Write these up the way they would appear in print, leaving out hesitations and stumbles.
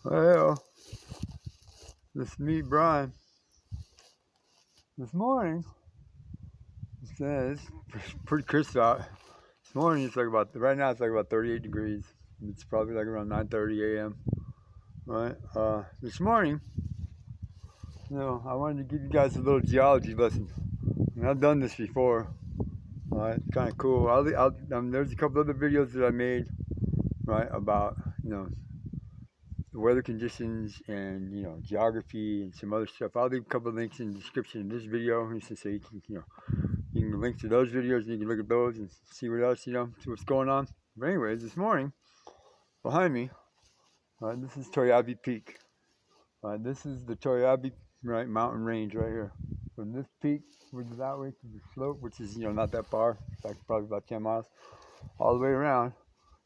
Well, this is me, Brian. This morning, it's pretty crisp out. This morning, it's like right now it's like about 38 degrees. It's probably like around 9:30 a.m. Right? This morning, I wanted to give you guys a little geology lesson. I've done this before. It's kind of cool. There's a couple other videos that I made, right, about the weather conditions and geography and some other stuff. I'll leave a couple of links in the description of this video, so you can you can link to those videos and you can look at those and see what else see what's going on. But anyways, this morning behind me, this is Toyabe Peak. This is the Toyabe mountain range right here. From this peak, which is that way to the slope, which is not that far, like probably about 10 miles, all the way around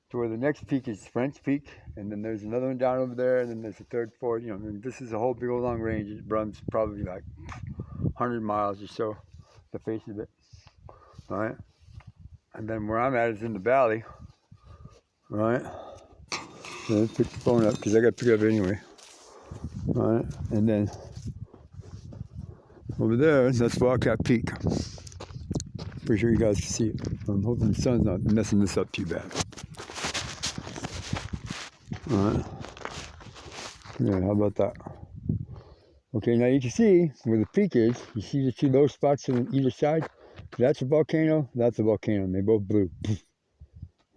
to where the next peak is French Peak, and then there's another one down over there, and then there's a third, fourth. This is a whole big old long range. It runs probably like 100 miles or so, the face of it. All right, and then where I'm at is in the valley. All right, so let's pick the phone up because I got to pick it up anyway. All right, and then over there, that's Wildcat Peak. Pretty sure you guys can see it. I'm hoping the sun's not messing this up too bad. Alright. Yeah, how about that? Okay, now you can see where the peak is. You see the two low spots on either side? That's a volcano, that's a volcano, and they both blew.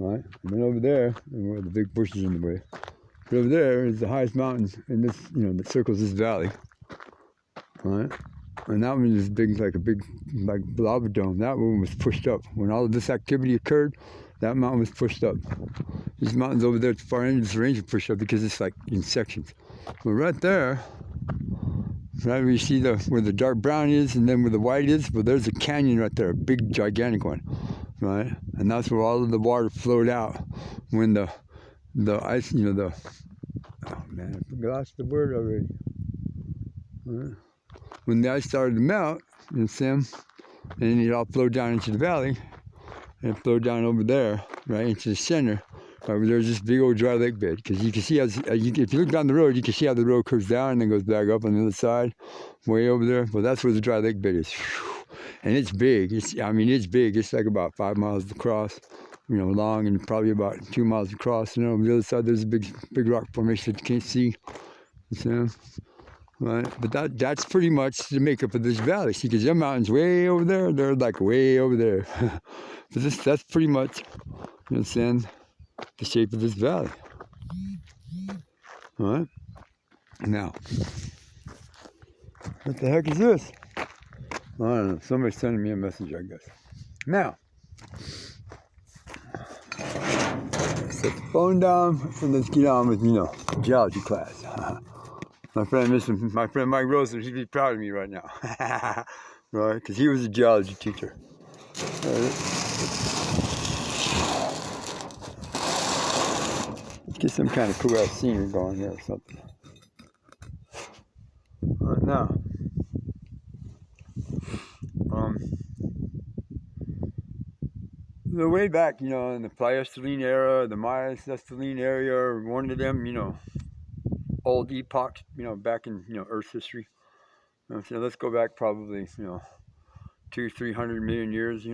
Alright, and then over there, where the big bushes in the way. But over there is the highest mountain in this, that circles this valley. Alright. And that one is big, like a big, like lava dome. That one was pushed up. When all of this activity occurred, that mountain was pushed up. These mountains over there at the far end of this range are pushed up because it's like in sections. But right there, right where you see where the dark brown is and then where the white is, well, there's a canyon right there, a big, gigantic one, right? And that's where all of the water flowed out when the ice, oh man, I lost the word already. Right? When the ice started to melt, and then it all flowed down into the valley, and it flowed down over there, right into the center, right where there's this big old dry lake bed. Because you can see, if you look down the road, you can see how the road curves down and then goes back up on the other side, way over there. Well, that's where the dry lake bed is. And it's big. It's big. It's like about 5 miles across, long, and probably about 2 miles across. On the other side, there's a big rock formation that you can't see. Right, but that's pretty much the makeup of this valley. See, because them mountains way over there, they're like way over there. But that's pretty much, the shape of this valley. All right. Now, what the heck is this? I don't know. Somebody's sending me a message, I guess. Now, set the phone down, and let's get on with geology class. My friend Mike Rosen, he'd be proud of me right now, right? Because he was a geology teacher. Right. Let's get some kind of cool ass scenery going here or something. Right now, the way back, in the Pleistocene era, the Miocene era, one of them, old epochs, back in Earth's history. So let's go back probably 200-300 million years,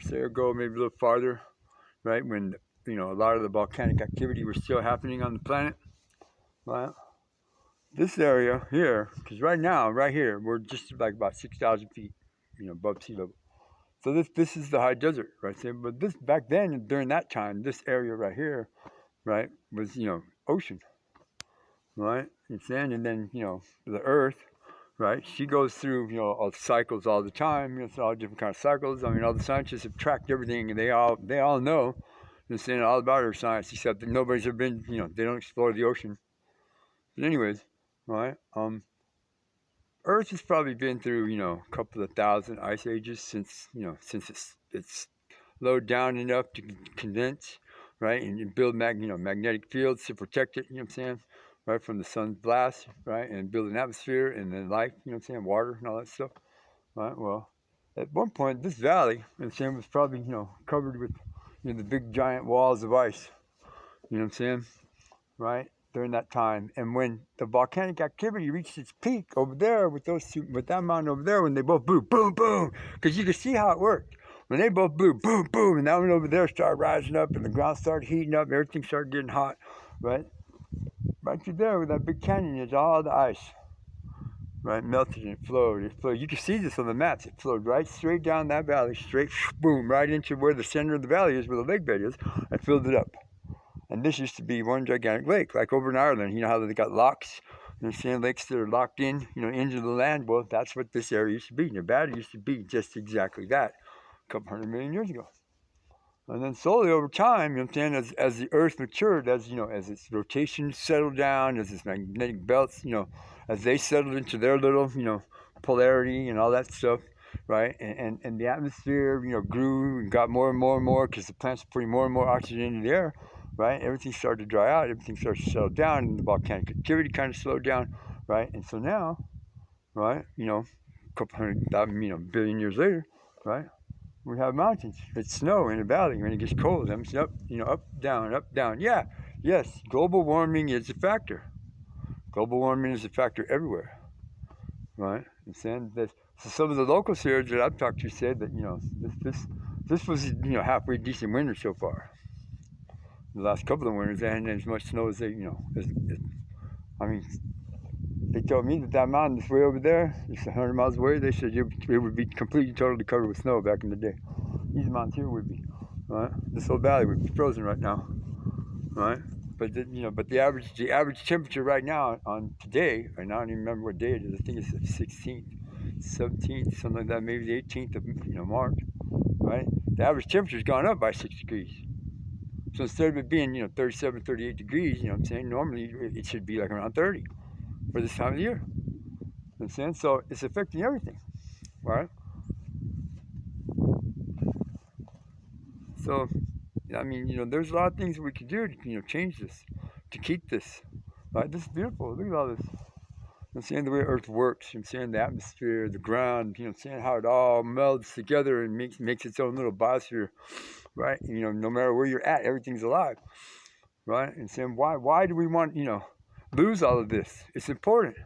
say ago, maybe a little farther, right? When a lot of the volcanic activity was still happening on the planet. Right? This area here, because right now, right here, we're just like about 6,000 feet, above sea level. So this is the high desert, right? So, but this back then, during that time, this area right here, right, was ocean. Right, and then the Earth, right? She goes through all cycles all the time. It's all different kind of cycles. All the scientists have tracked everything, and they all know, all about Earth science, except that nobody's ever been. They don't explore the ocean. But anyways, right? Earth has probably been through a couple of thousand ice ages since it's slowed down enough to condense, right, and build magnetic fields to protect it. Right, from the sun's blast, right, and build an atmosphere and then life, water and all that stuff, right? Well, at one point, this valley, was probably, covered with, the big giant walls of ice, right? during that time. And when the volcanic activity reached its peak over there with that mountain over there, when they both blew, boom, boom, because you could see how it worked. When they both blew, boom, boom, and that one over there started rising up, and the ground started heating up, everything started getting hot, right? Right through there with that big canyon is all the ice, right? Melted and it flowed. It flowed. You can see this on the maps. It flowed right straight down that valley, straight, boom, right into where the center of the valley is, where the lake bed is, and filled it up. And this used to be one gigantic lake, like over in Ireland. You know how they got locks? You know, sand lakes that are locked in, you know, into the land. Well, that's what this area used to be. Nevada used to be just exactly that a couple 100 million years ago. And then slowly over time, you know what I'm saying, as the Earth matured, as, you know, as its rotation settled down, as its magnetic belts, you know, as they settled into their little, you know, polarity and all that stuff, right? And the atmosphere, you know, grew and got more and more and more because the plants were putting more and more oxygen into the air, right? Everything started to dry out, everything started to settle down, and the volcanic activity kind of slowed down, right? And so now, right, you know, a couple 100,000, you know, billion years later, right? We have mountains. It's snow in the valley when it gets cold. It's up, you know, up, down. Yeah, yes, global warming is a factor. Global warming is a factor everywhere, right? And saying that, so some of the locals here that I've talked to said that, you know, this was, you know, halfway decent winter so far. The last couple of winters, they hadn't as much snow as they, you know, I mean, they told me that mountain is way over there, it's 100 miles away. They said it would be completely, totally covered with snow back in the day. These mountains here would be, right? This whole valley would be frozen right now, right? But you know, but the average temperature right now on today, right now I don't even remember what day it is. I think it's the 16th, 17th, something like that, maybe the 18th of, you know, March, right? The average temperature's gone up by 6 degrees. So instead of it being, you know, 37, 38 degrees, you know what I'm saying, normally it should be like around 30 for this time of the year. You know what I'm saying? So it's affecting everything, right? So, I mean, you know, there's a lot of things we can do to, you know, change this, to keep this, right? This is beautiful. Look at all this. You know what I'm saying? The way Earth works, you know what I'm saying? The atmosphere, the ground, you know what I'm saying? How it all melds together and makes its own little biosphere, right? You know, no matter where you're at, everything's alive, right? And saying, why do we want, you know, lose all of this? It's important,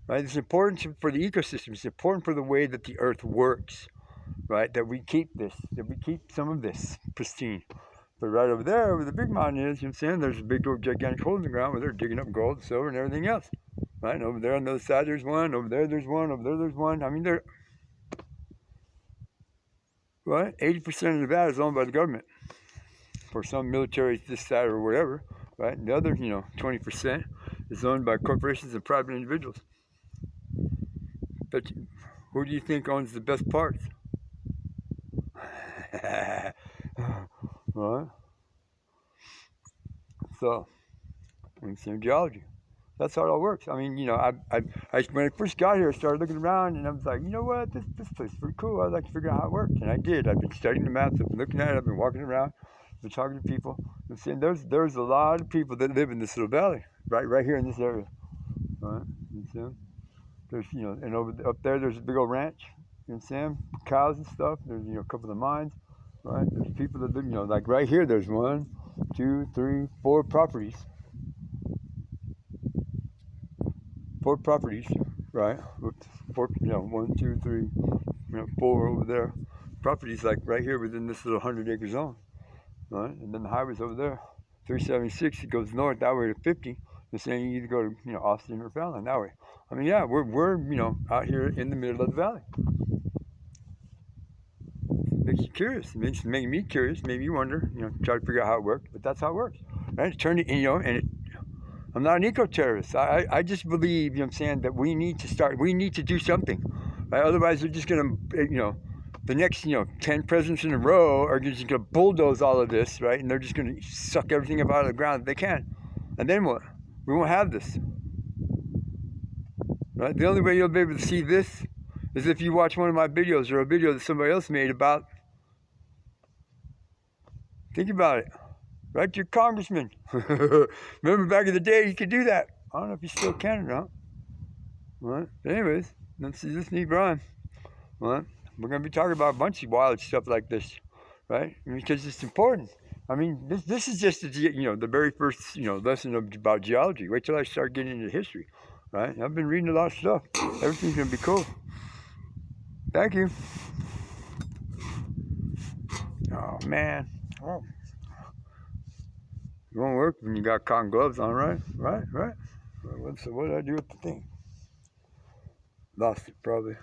right? It's important for the ecosystem. It's important for the way that the Earth works, right? That we keep this, that we keep some of this pristine. But right over there, where the big mountain is, you know what I'm saying? There's a big old gigantic hole in the ground where they're digging up gold, silver, and everything else. Right? And over there on the other side, there's one. Over there, there's one. Over there, there's one. I mean, they're, right? 80% of Nevada is owned by the government. For some military, this, that, or whatever, right? And the other, you know, 20% is owned by corporations and private individuals. But who do you think owns the best parts? Right? So, same geology. That's how it all works. I mean, you know, when I first got here, I started looking around, and I was like, you know what, this place is pretty cool. I'd like to figure out how it works, and I did. I've been studying the maps. I've been looking at it. I've been walking around. I've been talking to people. I'm saying there's a lot of people that live in this little valley, right here in this area. Right? You know, there's, you know, and up there, there's a big old ranch. You know what I'm saying? Cows and stuff. There's, you know, a couple of mines. Right? There's people that live, you know, like right here, there's 1, 2, 3, 4 properties. 4 properties, right? 4, you know, 1, 2, 3, you know, 4 over there. Properties like right here within this little 100-acre zone, right? And then the highway's over there, 376. It goes north that way to 50. They're saying you either go to, you know, Austin or Fallon that way. I mean, yeah, we're you know, out here in the middle of the valley. Makes you curious. It makes me curious. Maybe you wonder, you know, try to figure out how it works. But that's how it works, right? Turn it, you know, and I'm not an eco-terrorist. I just believe, you know what I'm saying, that we need to do something, right? Otherwise, they're just going to, you know, the next, you know, 10 presidents in a row are just going to bulldoze all of this, right? And they're just going to suck everything up out of the ground that they can. And then what? We won't have this, right? The only way you'll be able to see this is if you watch one of my videos or a video that somebody else made about, think about it. Right to your congressman. Remember back in the day, you could do that. I don't know if you still can or not. Right? But anyways, let's see this neat Brian. Right? We're going to be talking about a bunch of wild stuff like this. Right? Because it's important. I mean, this is just the very first lesson about geology. Wait till I start getting into history, right? I've been reading a lot of stuff. Everything's gonna be cool. Thank you. Oh man, oh. It won't work when you got cotton gloves on, right? Right. So what did I do with the thing? Lost it probably.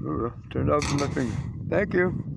Ooh, turned off my finger. Thank you.